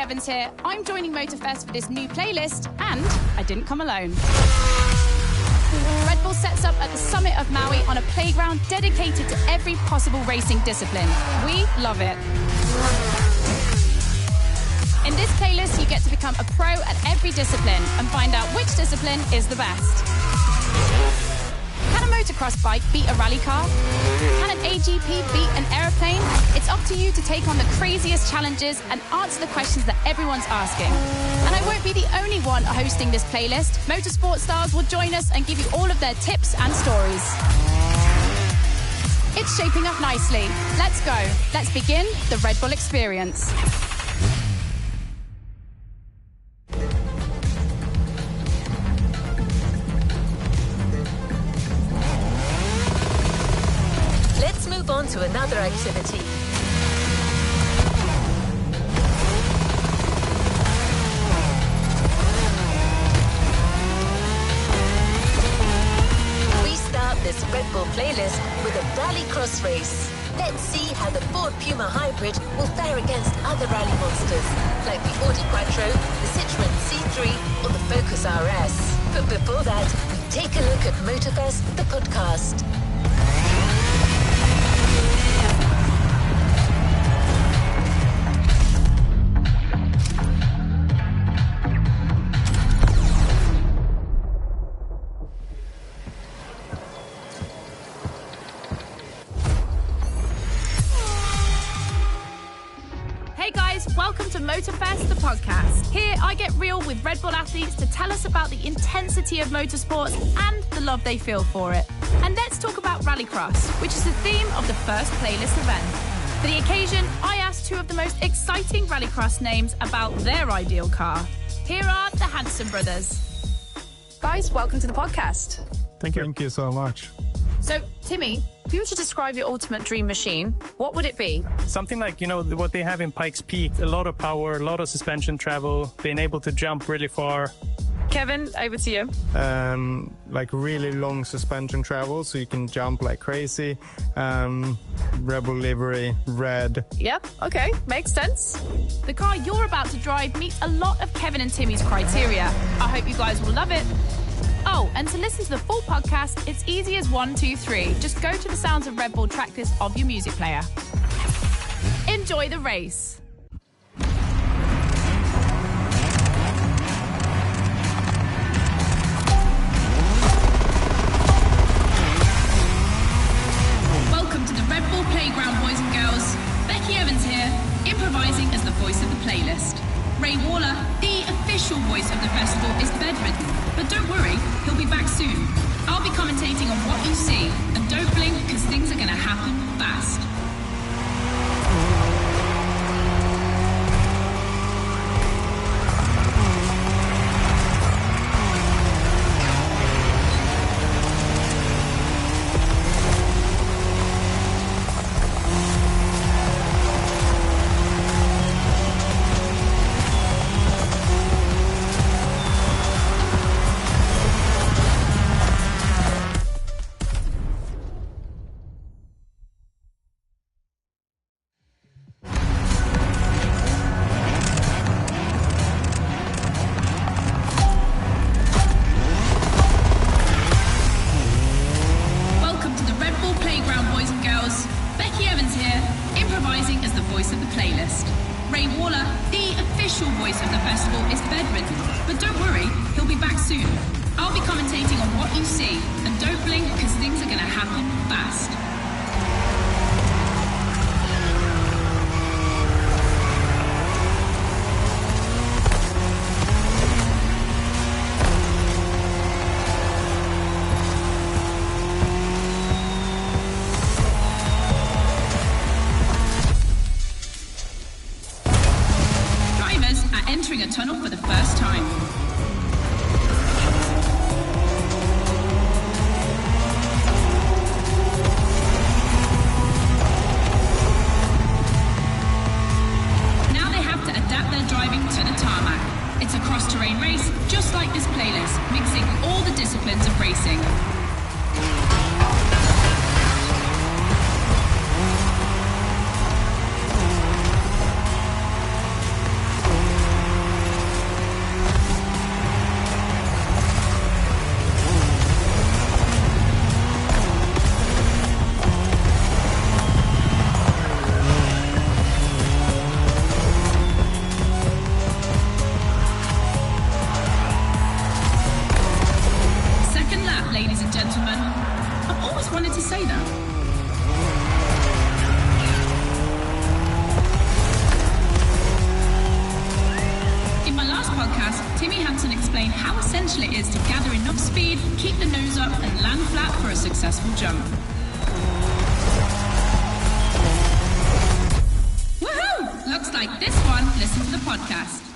Evans here. I'm joining Motorfest for this new playlist, and I didn't come alone. Red Bull sets up at the summit of Maui on a playground dedicated to every possible racing discipline. We love it. In this playlist, you get to become a pro at every discipline and find out which discipline is the best. Can a motocross bike beat a rally car? Can an AGP beat an aeroplane? It's up to you to take on the craziest challenges and answer the questions that everyone's asking. And I won't be the only one hosting this playlist. Motorsport stars will join us and give you all of their tips and stories. It's shaping up nicely. Let's go. Let's begin the Red Bull experience. Let's move on to another activity. We start this Red Bull playlist with a rally cross race. Let's see how the Ford Puma Hybrid will fare against other rally monsters, like the Audi Quattro, the Citroën C3, or the Focus RS. But before that, we take a look at Motorfest, the podcast. Welcome to Motorfest, the podcast. Here, I get real with Red Bull athletes to tell us about the intensity of motorsports and the love they feel for it. And let's talk about Rallycross, which is the theme of the first playlist event. For the occasion, I asked two of the most exciting Rallycross names about their ideal car. Here are the Hanson brothers. Guys, welcome to the podcast. Thank you. Thank you so much. So, Timmy, if you were to describe your ultimate dream machine, what would it be? Something like, what they have in Pikes Peak, a lot of power, a lot of suspension travel, being able to jump really far. Kevin, over to you. Like really long suspension travel, so you can jump like crazy. Rebel livery, red. Yep, okay, makes sense. The car you're about to drive meets a lot of Kevin and Timmy's criteria. I hope you guys will love it. Oh, and to listen to the full podcast, it's easy as 1, 2, 3. Just go to the Sounds of Red Bull tracklist of your music player. Enjoy the race. Welcome to the Red Bull Playground, boys and girls. Becky Evans here, improvising as the voice of the playlist. Ray Waller, the official voice of the festival, is bedridden. But don't worry, he'll be back soon. I'll be commentating on what you see. And don't blink, because things are going to happen fast. Entering a tunnel for the first time. Now they have to adapt their driving to the tarmac. It's a cross-terrain race, just like this playlist, mixing all the disciplines of racing. say that? In my last podcast, Timmy Hansen explained how essential it is to gather enough speed, keep the nose up, and land flat for a successful jump. Woohoo! Looks like this one. Listen to the podcast.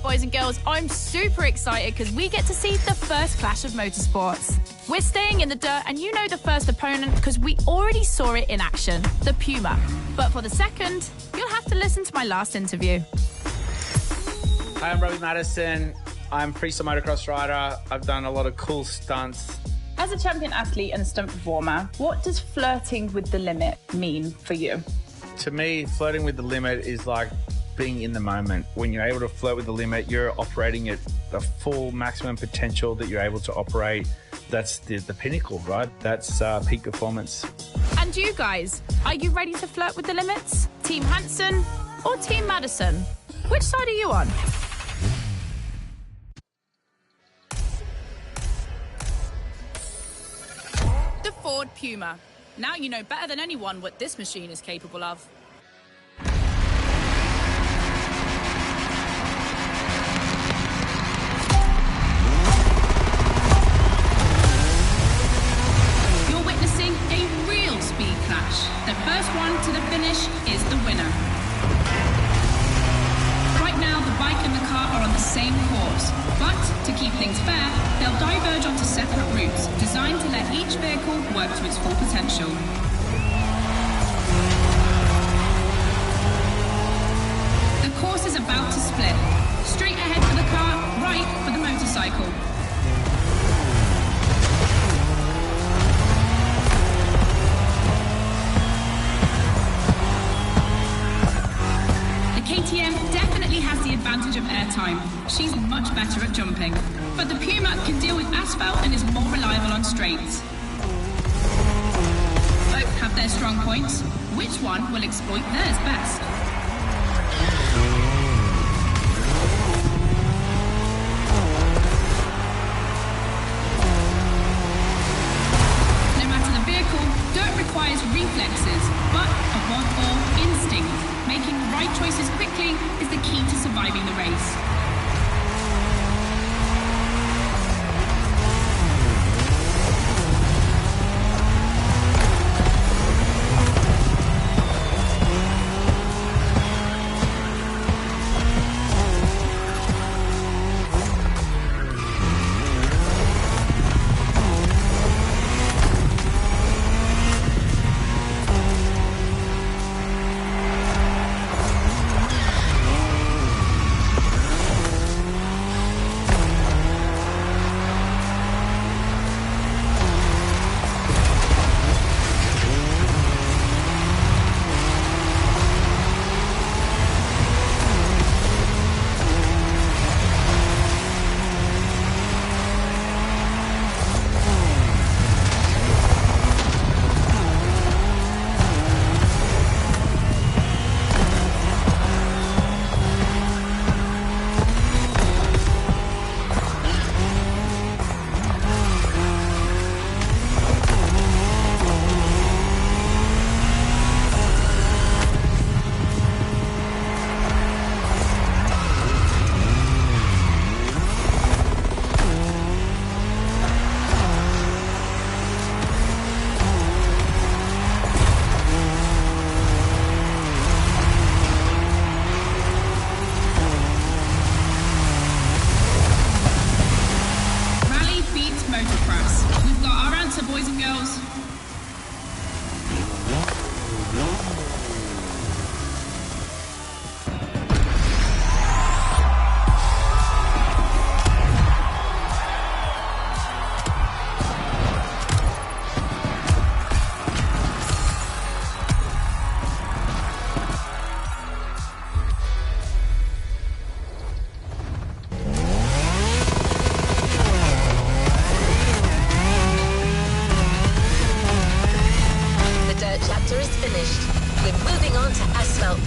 Boys and girls, I'm super excited because we get to see the first clash of motorsports. We're staying in the dirt and you know the first opponent because we already saw it in action, the Puma. But for the second, you'll have to listen to my last interview. Hi, I'm Robbie Madison. I'm freestyle motocross rider. I've done a lot of cool stunts. As a champion athlete and stunt performer, what does flirting with the limit mean for you? To me, flirting with the limit is like being in the moment. When you're able to flirt with the limit, you're operating at the full maximum potential that you're able to operate. That's the pinnacle, right? That's peak performance. And you guys, are you ready to flirt with the limits? Team Hansen or Team Madison? Which side are you on? The Ford Puma. Now you know better than anyone what this machine is capable of. You're witnessing a real one to the finish is the winner. Right now, the bike and the car are on the same course, but to keep things fair, they'll diverge onto separate routes, designed to let each vehicle work to its full potential. The course is about to split. Straight ahead for the car, right for the motorcycle. The KTM definitely has the advantage of airtime. She's much better at jumping. But the Puma can deal with asphalt and is more reliable on straights. Both have their strong points. Which one will exploit theirs best? Dirt requires reflexes, but above all, instinct. Making the right choices quickly is the key to surviving the race.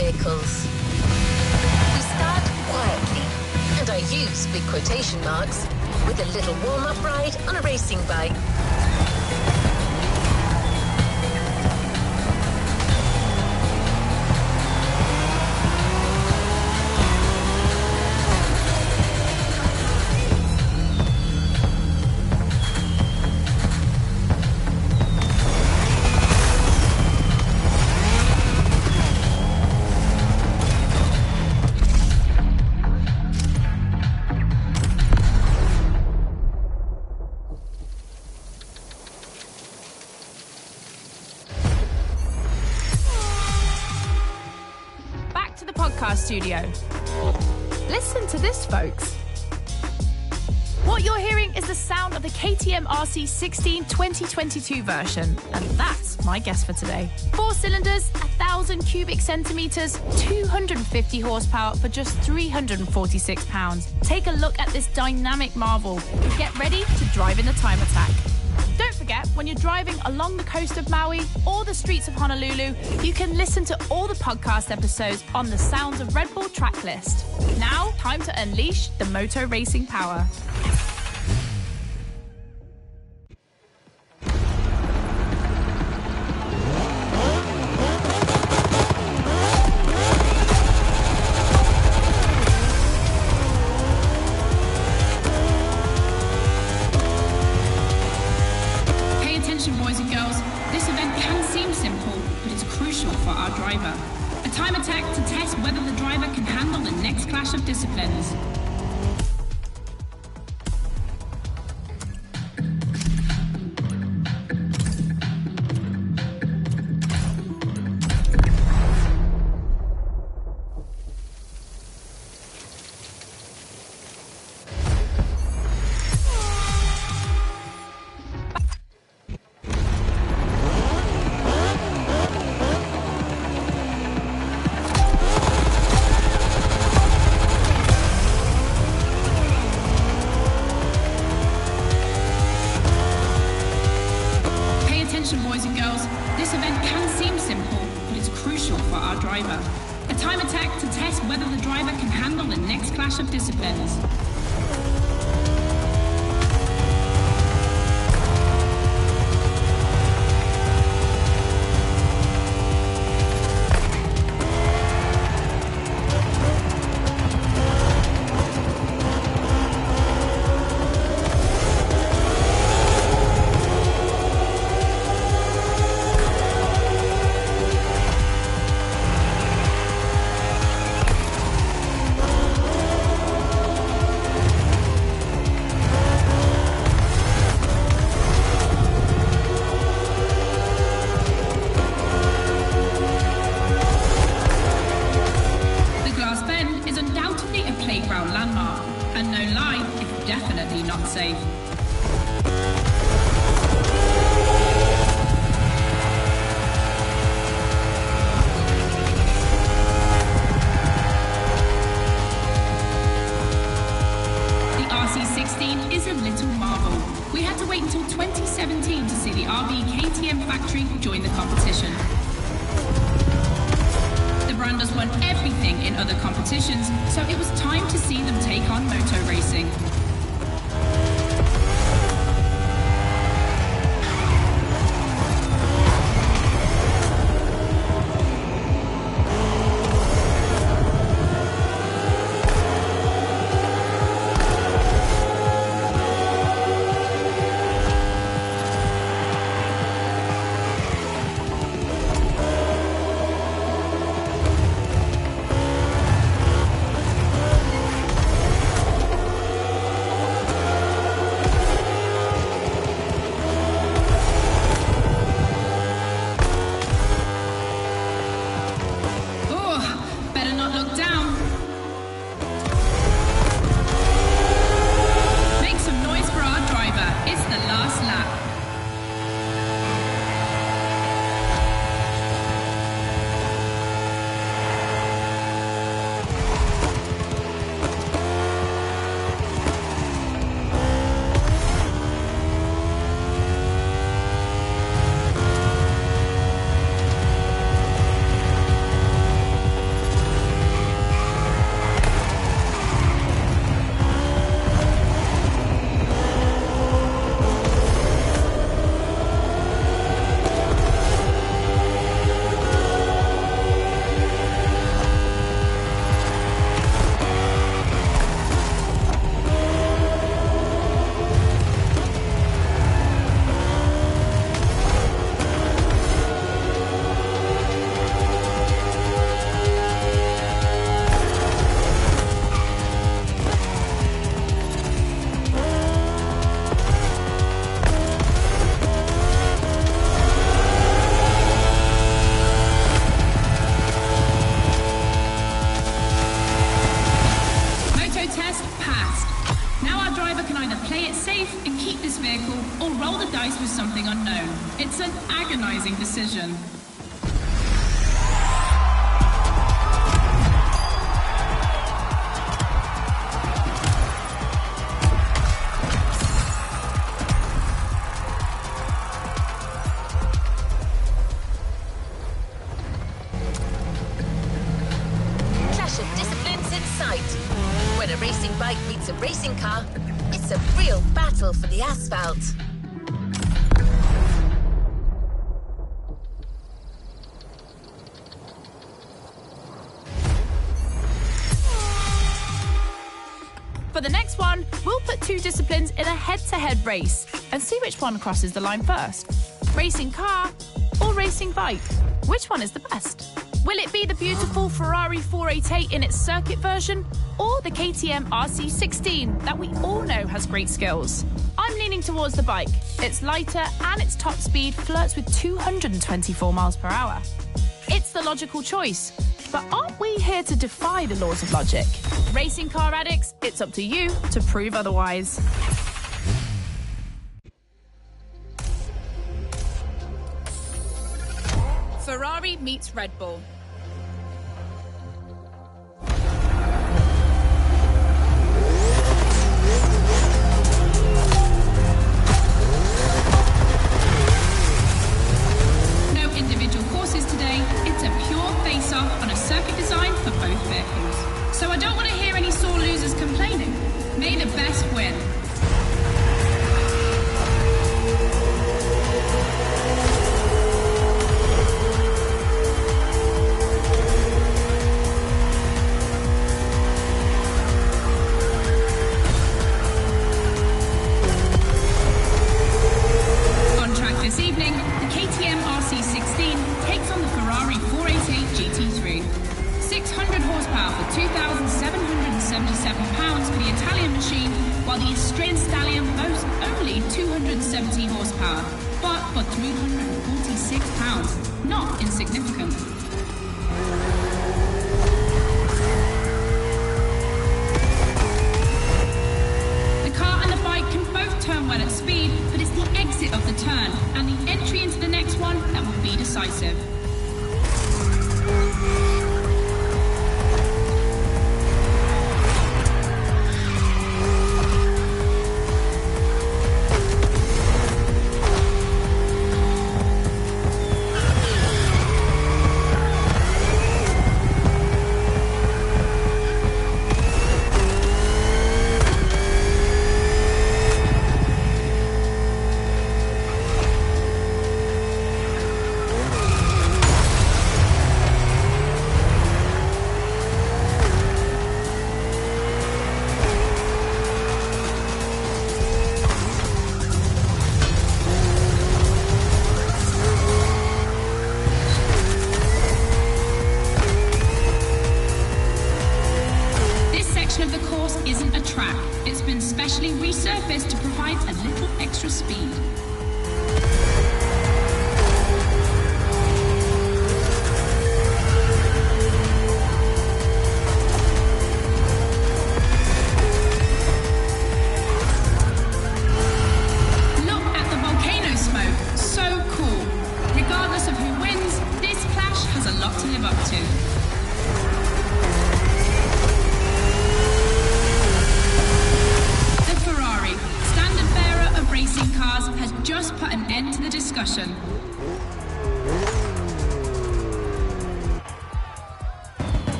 vehicles. We start quietly, and I use big quotation marks, with a little warm-up ride on a racing bike. Studio. Listen to this, folks. What you're hearing is the sound of the KTM RC16 2022 version, and that's my guess for today. 4 cylinders, 1,000 cubic centimeters, 250 horsepower for just 346 pounds. Take a look at this dynamic marvel and get ready to drive in the time attack. Don't forget, when you're driving along the coast of Maui or the streets of Honolulu, you can listen to all the podcast episodes on the Sounds of Red Bull track list. Now, time to unleash the moto racing power. for our driver. A time attack to test whether the driver can handle the next clash of disciplines. Boys and girls, this event can seem simple, but it's crucial for our driver. A time attack to test whether the driver can handle the next clash of disciplines. Landmark, and no lie, it's definitely not safe. The RC16 is a little marvel. We had to wait until 2017 to see the RB KTM factory join the competition. The brand has won everything in other competitions, so it was time to see them take on moto racing. Or roll the dice with something unknown. It's an agonizing decision. Clash of disciplines in sight. When a racing bike meets a racing car, it's a real battle for the asphalt. For the next one, we'll put two disciplines in a head-to-head race and see which one crosses the line first. Racing car or racing bike? Which one is the best? Will it be the beautiful Ferrari 488 in its circuit version, or the KTM RC16 that we all know has great skills? I'm leaning towards the bike. It's lighter and its top speed flirts with 224 miles per hour. It's the logical choice. But aren't we here to defy the laws of logic? Racing car addicts, it's up to you to prove otherwise. Ferrari meets Red Bull. No individual courses today. It's a pure face-off on a circuit designed for both vehicles. So I don't want to hear any sore losers complaining. May the best win. This evening, the KTM RC16 takes on the Ferrari 488 GT3. 600 horsepower for £2,777 for the Italian machine, while the Austrian stallion boasts only 270 horsepower, but for £346. Not insignificant. The car and the bike can both turn well at speed, but it's the exit of the turn and the entry into the next one that will be decisive. Of the course isn't a track. It's been specially resurfaced to provide a little extra speed. Look at the volcano smoke. So cool. Regardless of who wins, this clash has a lot to live up to. Racing cars has just put an end to the discussion.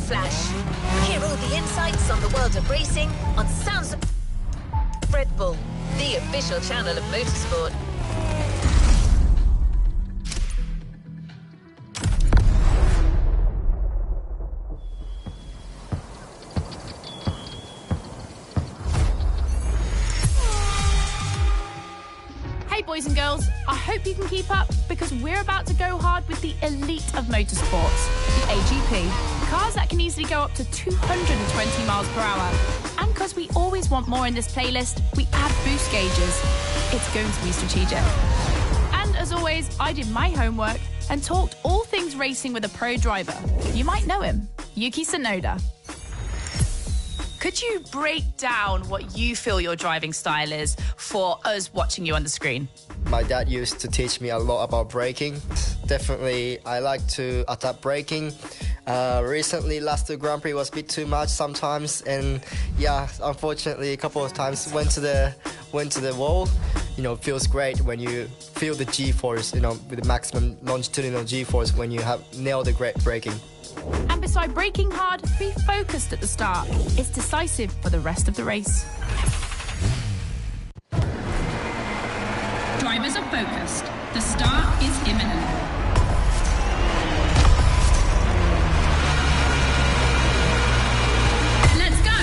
Flash. Hear all the insights on the world of racing on Sounds of Red Bull, the official channel of motorsport. Hey boys and girls, I hope you can keep up because we're about to go hard with the elite of motorsports, the AGP. Cars that can easily go up to 220 miles per hour. And because we always want more in this playlist, we add boost gauges. It's going to be strategic. And as always, I did my homework and talked all things racing with a pro driver. You might know him, Yuki Tsunoda. Could you break down what you feel your driving style is for us watching you on the screen? My dad used to teach me a lot about braking. Definitely, I like to adapt braking. Recently, last two Grand Prix was a bit too much sometimes, and yeah, unfortunately, a couple of times went to the wall. You know, it feels great when you feel the G-force, you know, with the maximum longitudinal G-force when you have nailed the great braking. And beside braking hard, be focused at the start. It's decisive for the rest of the race. Drivers are focused. The start is imminent. Let's go!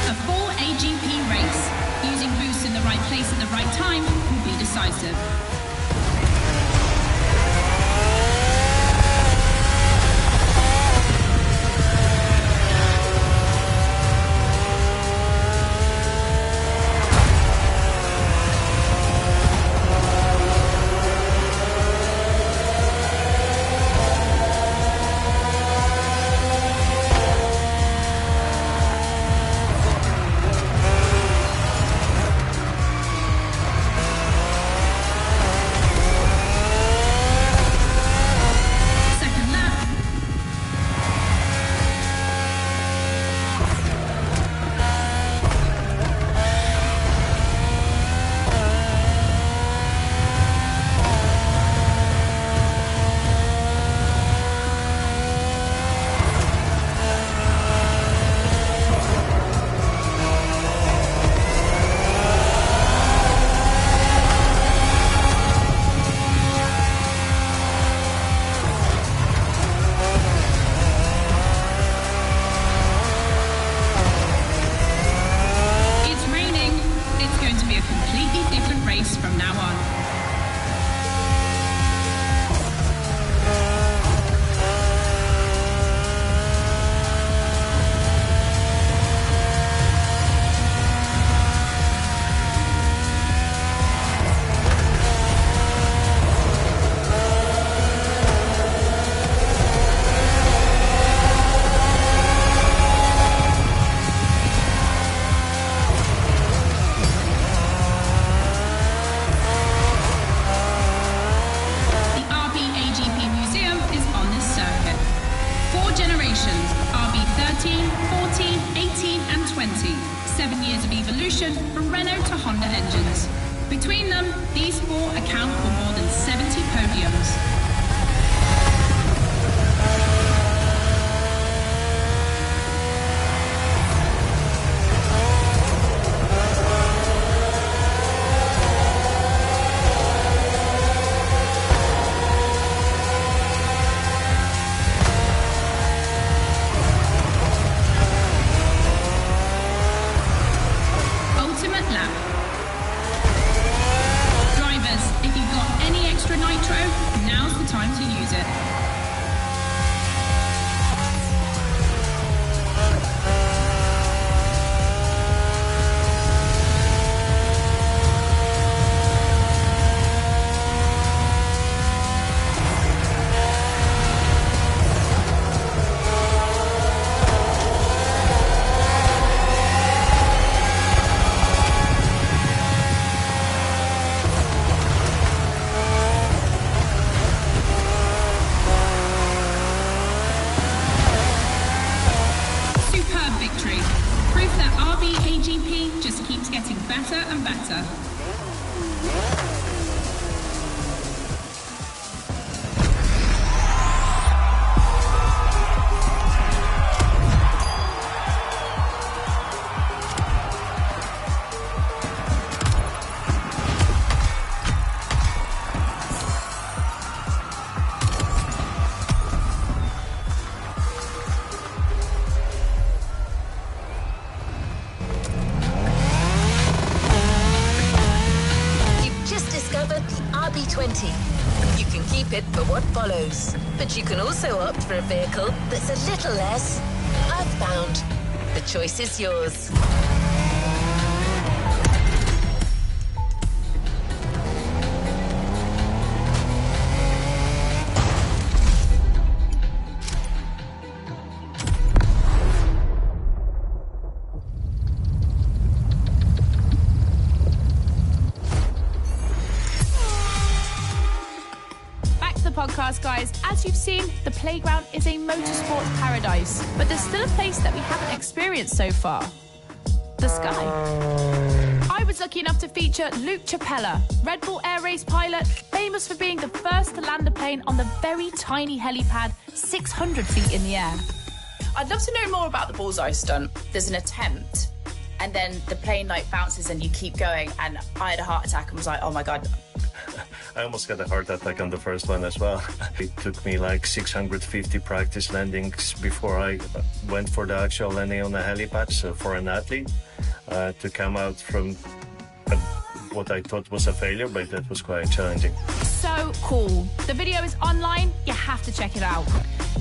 A full AGP race. Using boosts in the right place at the right time will be decisive. From now on. RB13, 14, 18 and 20. 7 years of evolution from Renault to Honda engines. Between them, these four account for more than 70 podiums. You can keep it for what follows, but you can also opt for a vehicle that's a little less earthbound. The choice is yours. Podcast, guys, as you've seen, the playground is a motorsport paradise, but there's still a place that we haven't experienced so far: the sky. I was lucky enough to feature Luke Chapella, Red Bull Air Race pilot, famous for being the first to land a plane on the very tiny helipad 600 feet in the air. I'd love to know more about the bullseye stunt. There's an attempt, and then the plane like bounces and you keep going, and I had a heart attack and was like, oh my God. I almost got a heart attack on the first one as well. It took me like 650 practice landings before I went for the actual landing on the helipad. So for an athlete to come out from what I thought was a failure, but that was quite challenging. So cool. The video is online. You have to check it out.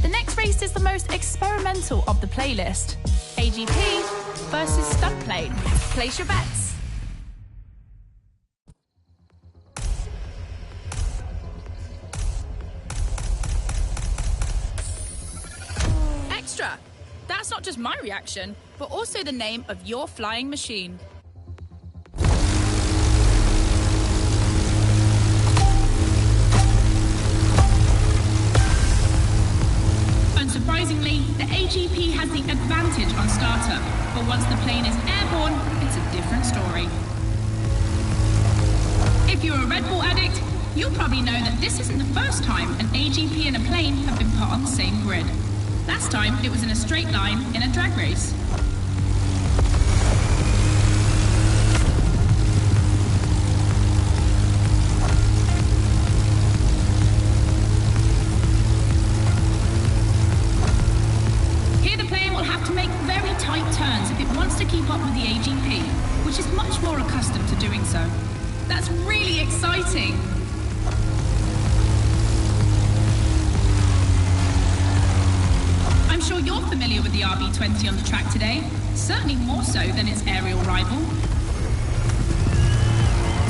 The next race is the most experimental of the playlist. AGP versus stunt plane. Place your bets. Extra! That's not just my reaction, but also the name of your flying machine. Unsurprisingly, the AGP has the advantage on startup, but once the plane is airborne, it's a different story. If you're a Red Bull addict, you'll probably know that this isn't the first time an AGP and a plane have been put on the same grid. Last time, it was in a straight line in a drag race. Here the plane will have to make very tight turns if it wants to keep up with the AGP, which is much more accustomed to doing so. That's really exciting. I'm sure you're familiar with the RB20 on the track today, certainly more so than its aerial rival.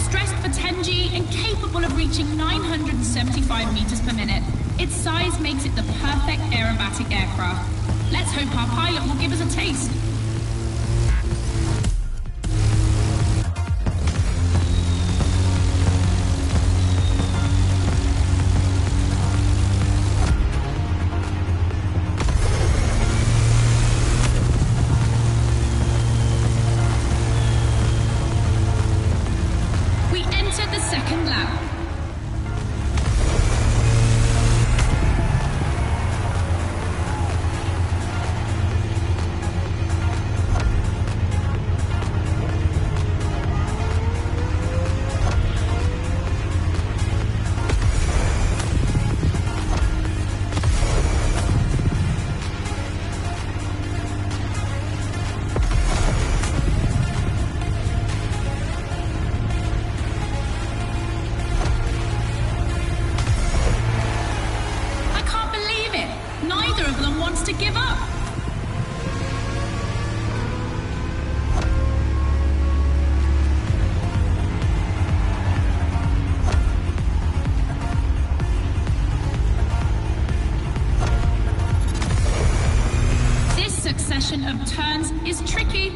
Stressed for 10G and capable of reaching 975 meters per minute, its size makes it the perfect aerobatic aircraft. Let's hope our pilot will give us a taste. To give up. This succession of turns is tricky.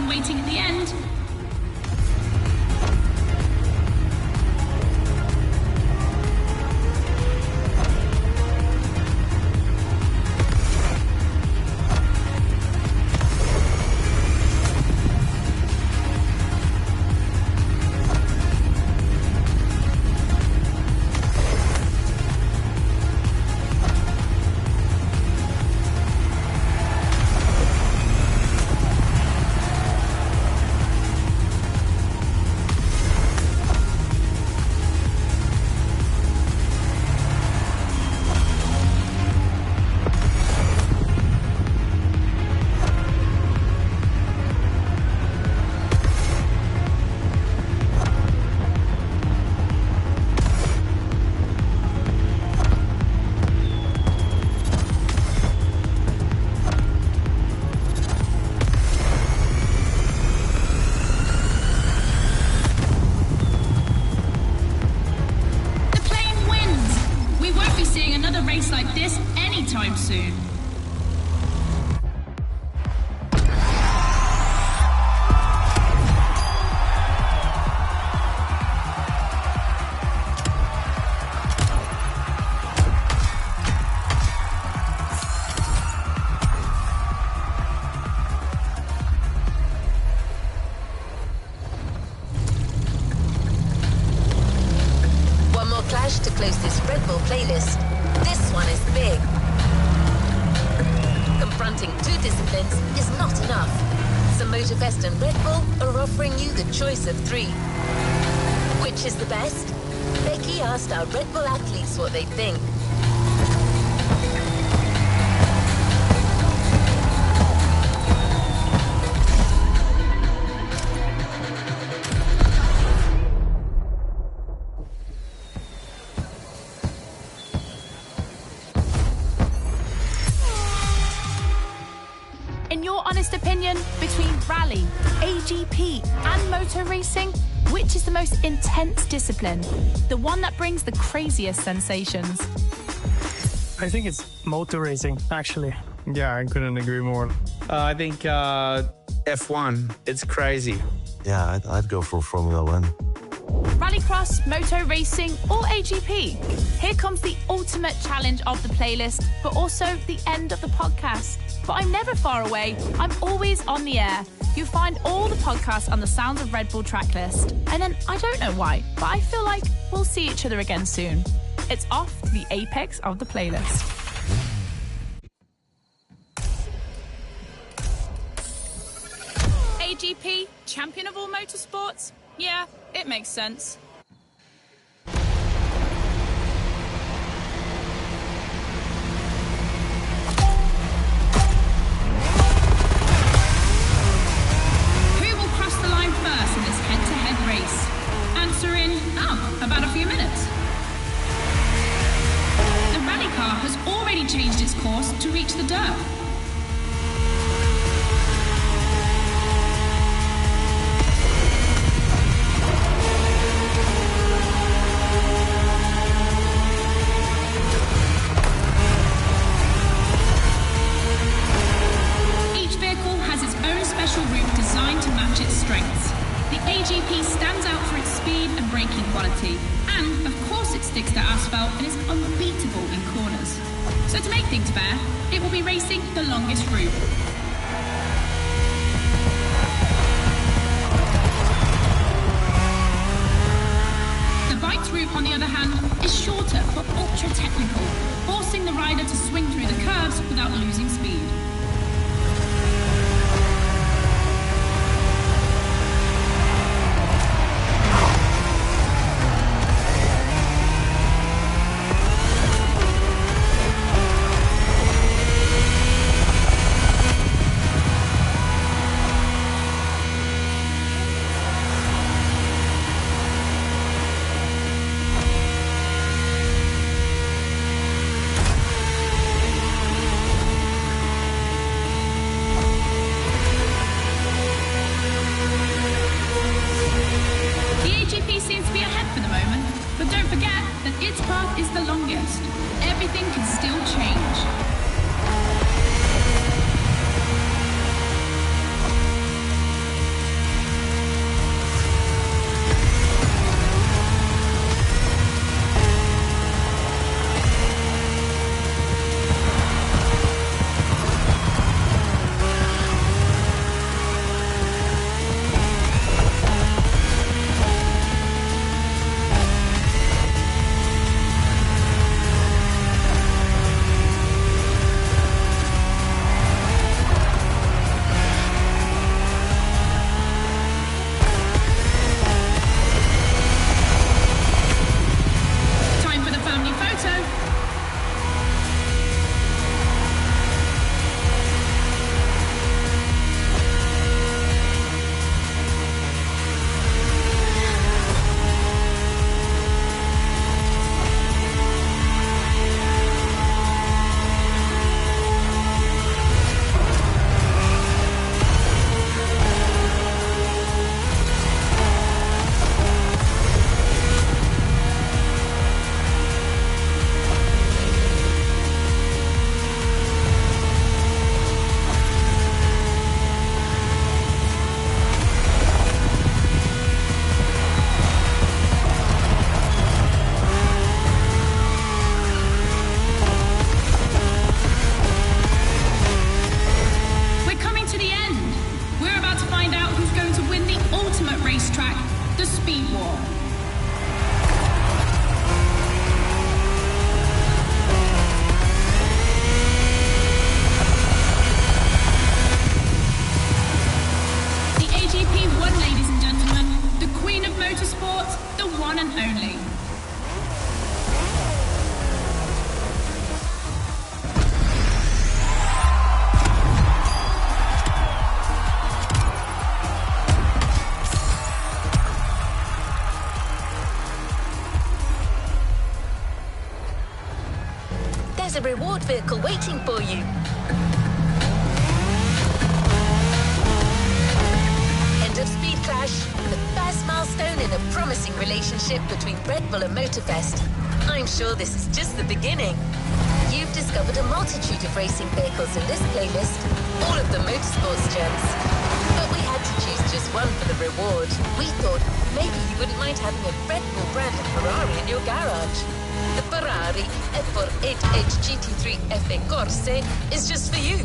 Waiting at the end. soon. One more clash to close this Red Bull playlist. This one is big. Confronting two disciplines is not enough. So Motorfest and Red Bull are offering you the choice of three. Which is the best? Becky asked our Red Bull athletes what they think. In your honest opinion, between rally, AGP and motor racing, which is the most intense discipline? The one that brings the craziest sensations? I think it's motor racing, actually. Yeah, I couldn't agree more. I think F1. It's crazy. Yeah, I'd go for Formula One. Rallycross, moto racing, or AGP? Here comes the ultimate challenge of the playlist, but also the end of the podcast. But I'm never far away. I'm always on the air. You'll find all the podcasts on the Sounds of Red Bull track list. And then, I don't know why, but I feel like we'll see each other again soon. It's off to the apex of the playlist. AGP, champion of all motorsports? Yeah, it makes sense. Who will cross the line first in this head-to-head race? Answer in, about a few minutes. The rally car has already changed its course to reach the dirt. Each vehicle has its own special route designed to match its strengths. The AGP stands out for its speed and braking quality, and of course it sticks to asphalt and is unbeatable in corners. So to make things fair, it will be racing the longest route. The bike's route, on the other hand, is shorter but ultra-technical, forcing the rider to swing through the curves without losing speed. The AGP seems to be ahead for the moment, but don't forget that its path is the longest. Everything can still change. war. The AGP won, ladies and gentlemen, the Queen of Motorsports, the one and only. There's a reward vehicle waiting for you. End of speed clash, the first milestone in a promising relationship between Red Bull and Motorfest. I'm sure this is just the beginning. You've discovered a multitude of racing vehicles in this playlist, all of them motorsports gems. But we had to choose just one for the reward. We thought maybe you wouldn't mind having a Red Bull branded Ferrari in your garage. The Ferrari F48H GT3 FA Corse is just for you.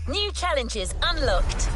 New challenges unlocked.